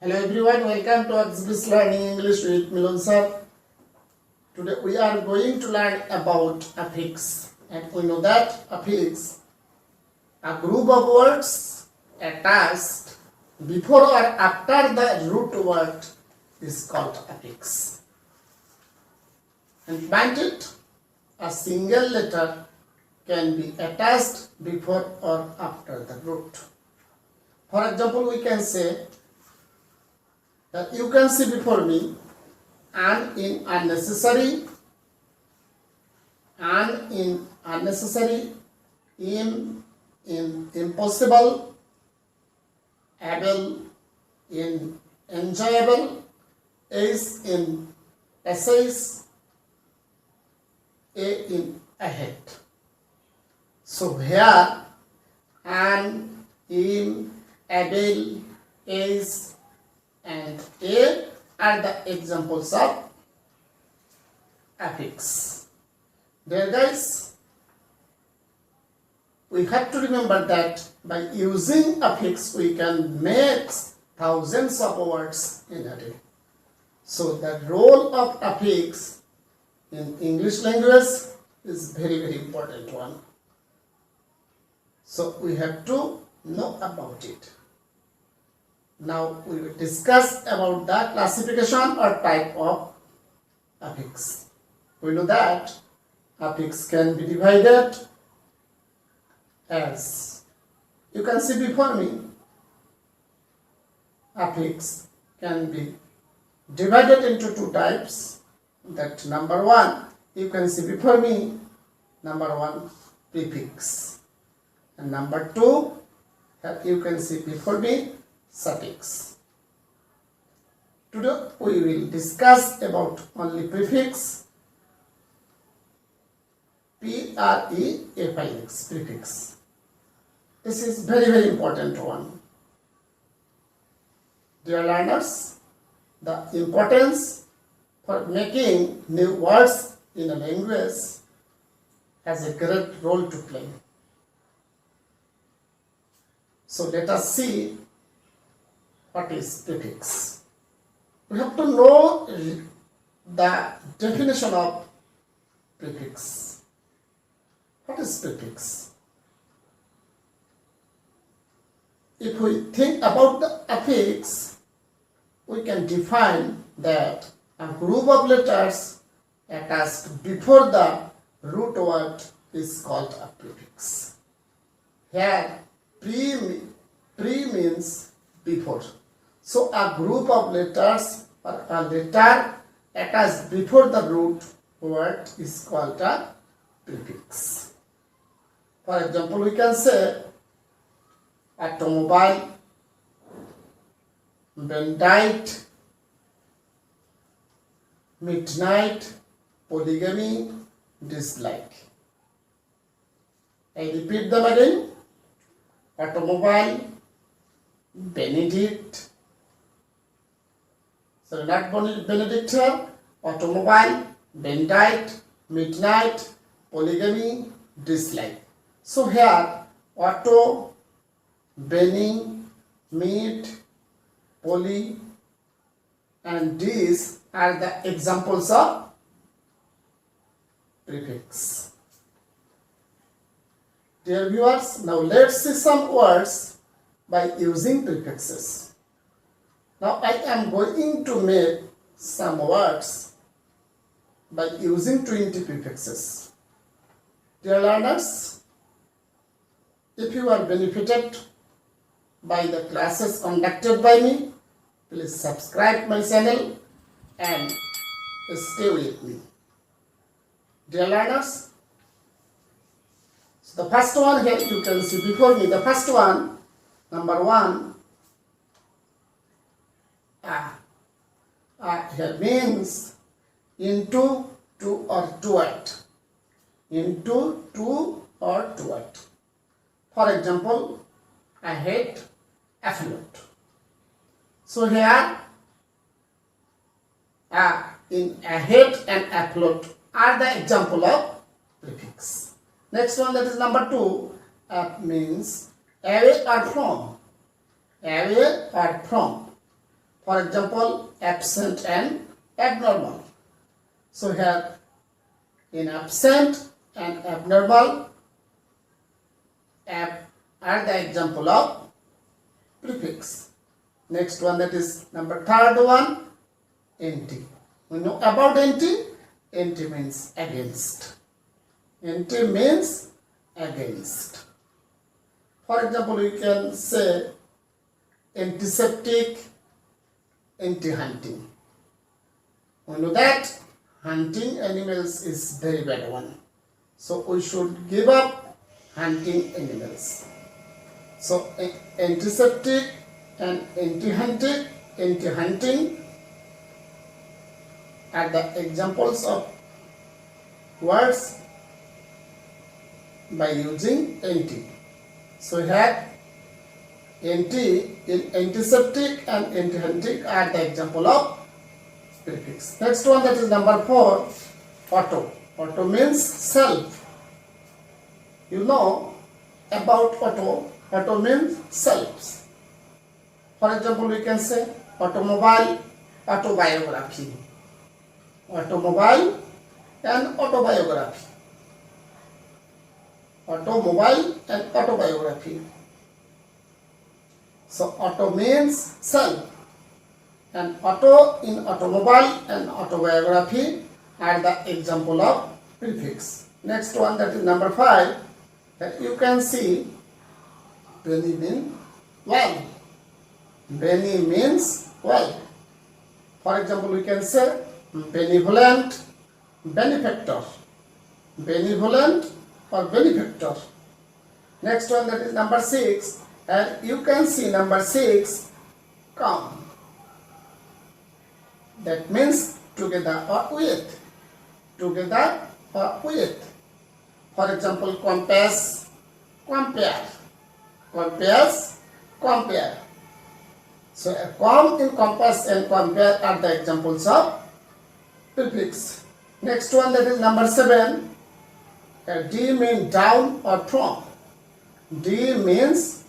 Hello everyone, welcome to Axbis Learning English with Milon sir. Today we are going to learn about affix, and we know that affix, a group of words attached before or after the root word, is called affix. And mind it, a single letter can be attached before or after the root. For example, we can say that you can see before me and in unnecessary, in impossible, able in enjoyable, is in essays, a in ahead. So here and in, able, is, and a are the examples of affix. Dear guys, we have to remember that by using affix we can make thousands of words in a day. So the role of affix in English language is very important one. So we have to know about it. Now we will discuss about the classification or type of affix. We know that affix can be divided as, you can see before me, affix can be divided into two types. That number one, you can see before me, number one, prefix, and number two, you can see before me, suffix. Today we will discuss about only prefix, prefix, prefix. This is very important one. Dear learners, the importance for making new words in a language has a great role to play. So let us see what is prefix. We have to know the definition of prefix. What is prefix? If we think about the affix, we can define that a group of letters attached before the root word is called a prefix. Here, pre means before. So a group of letters or a letter attached before the root word is called a prefix. For example, we can say automobile, bandit, midnight, polygamy, dislike. I repeat them again. Automobile, Benedict, so not Benedict here, automobile, bandit, midnight, polygamy, dislike. So here, auto, Benny, mid, poly, and these are the examples of prefix. Dear viewers, now let's see some words by using prefixes. Now I am going to make some words by using 20 prefixes. Dear learners, if you are benefited by the classes conducted by me, please subscribe my channel and stay with me. Dear learners, so the first one here you can see before me, the first one, number one, here means into, to, or toward. Into, to, or toward. For example, ahead, afloat. So here, in ahead and afloat are the example of prefix. Next one, that is number two, means away or from. Away or from. For example, absent and abnormal. So here in absent and abnormal, are the example of prefix. Next one, that is number third one, anti. We know about anti. Anti means against. Anti means against. For example, we can say antiseptic, anti-hunting. We know that hunting animals is very bad one. So we should give up hunting animals. So antiseptic and anti-hunting are the examples of words by using anti. So here anti in antiseptic and anti-hunting are the example of prefix. Next one, that is number 4, auto. Auto means self. You know about auto. Auto means selves. For example, we can say automobile, autobiography. Automobile and autobiography. Automobile and autobiography. So auto means self, and auto in automobile and autobiography are the example of prefix. Next one, that is number 5. That you can see Benny means well. Benny means well. For example, we can say benevolent, benefactor. Benevolent or benefactor. Next one, that is number 6. And you can see number 6, come. That means together or with. Together or with. For example, compass, compare. Compares, compare. So com in compass and compare are the examples of prefix. Next one, that is number 7. D means down or from. D means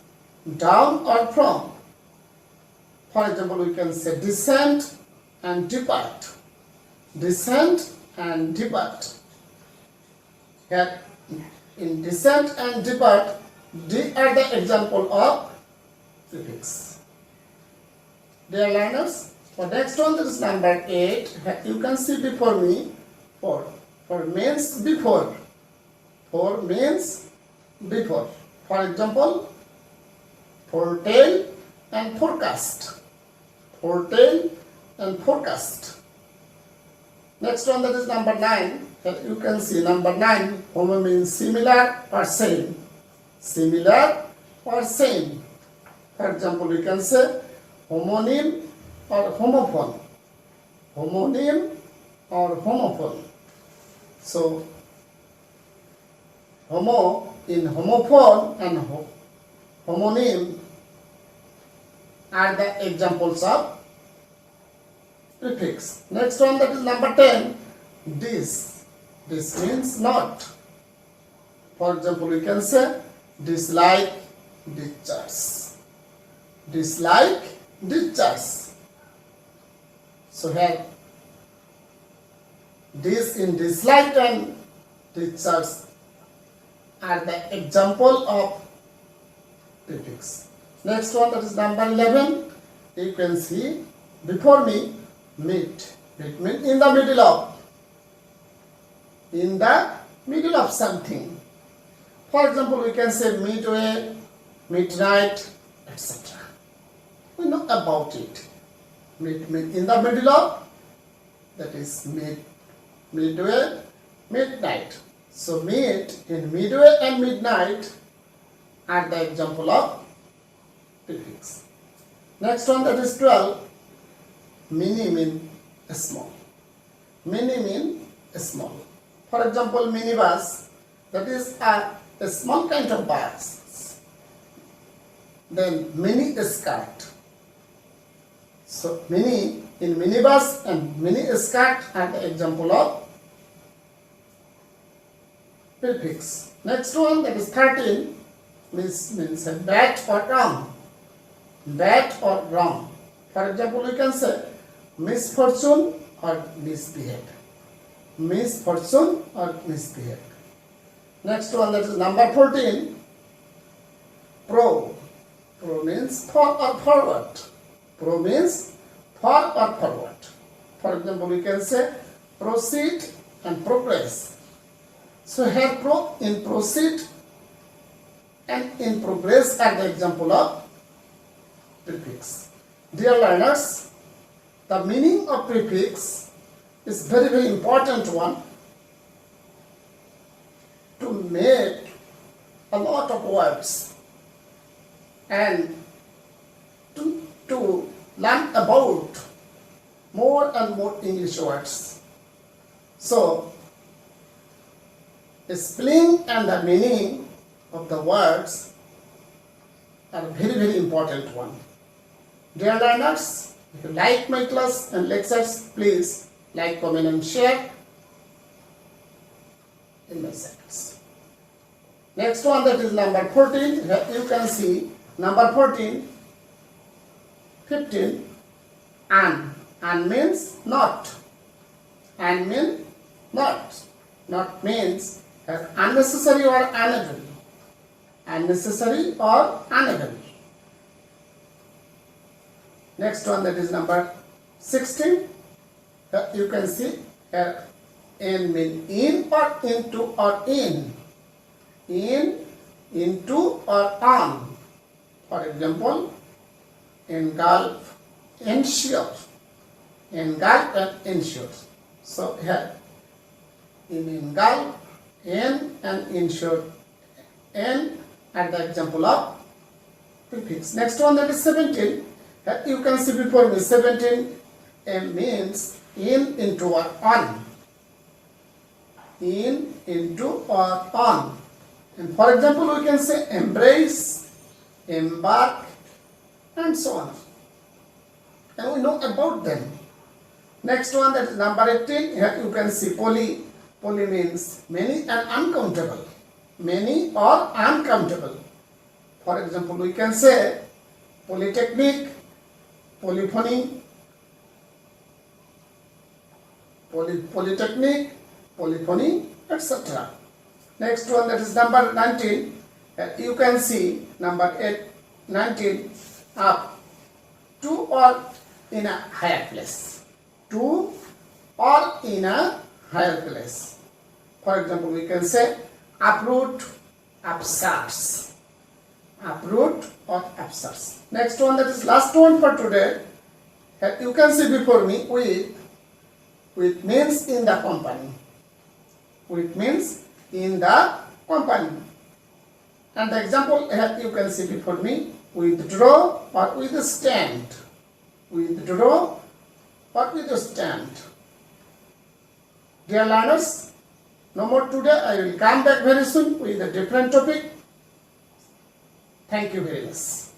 down or from. For example, we can say descend and depart. Descend and depart. Here in descend and depart, D are the example of prefix. Dear learners, for next one, that is number 8. You can see before me 4. 4 means before. 4 means before. For example, foretell and forecast. Foretell and forecast. Next one, that is number 9. You can see number 9. Homo means similar or same. Similar or same. For example, we can say homonym or homophone. Homonym or homophone. So homo in homophone and homonym are the examples of prefix. Next one, that is number 10. This. This means not. For example, we can say dislike, discharge. Dislike, discharge. So here, this in dislike and discharge are the example of prefix. Next one, that is number 11. You can see before me, meet. Meet means in the middle of. In the middle of something. For example, we can say midway, midnight, etc. We know about it. Meet means in the middle of, that is midway, midnight. So meet in midway and midnight are the example of prefix. Next one, that is 12. Mini means small. Mini means small. For example, minibus, that is a small kind of bus. Then mini skirt. So mini in minibus and mini skirt are the example of prefix. Next one, that is 13, means bad or wrong. Bad or wrong. For example, we can say misfortune or misbehave. Misfortune or misbehave. Next one, that is number 14. Pro. Pro means for or forward. Pro means for or forward. For example, we can say proceed and progress. So here in proceed and in progress are the example of prefix. Dear learners, the meaning of prefix is very, very important one to make a lot of words and to learn about more and more English words. So, the spelling and the meaning of the words are very, very important one. Dear learners, if you like my class and lectures, please like, comment and share in my seconds. Next one, that is number 14. Here you can see number 14, 15, and. And means not. And means not. Not means unnecessary or unable. Unnecessary or unable. Next one, that is number 16. You can see in mean in or into or in. In, into or on. For example, engulf, ensure. Engulf and ensure. So here in engulf, in and ensure, n are the example of prefix. Next one, that is 17. You can see before me 17 means in, into or on. In, into or on. And for example, we can say embrace, embark and so on. And we know about them. Next one, that is number 18. Here you can see poly. Poly means many and uncountable. Many or uncountable. For example, we can say polytechnic, polyphony, polytechnic, polyphony, etc. Next one, that is number 19. You can see number 19 up to or in a higher place. To or in a higher place. For example, we can say uproot, upstarts. Uproot or upstarts. Next one, that is last one for today. You can see before me with means in the company. With means in the company. And the example here you can see before me, withdraw or withstand. Withdraw or withstand. Dear learners, no more today. I will come back very soon with a different topic. Thank you very much.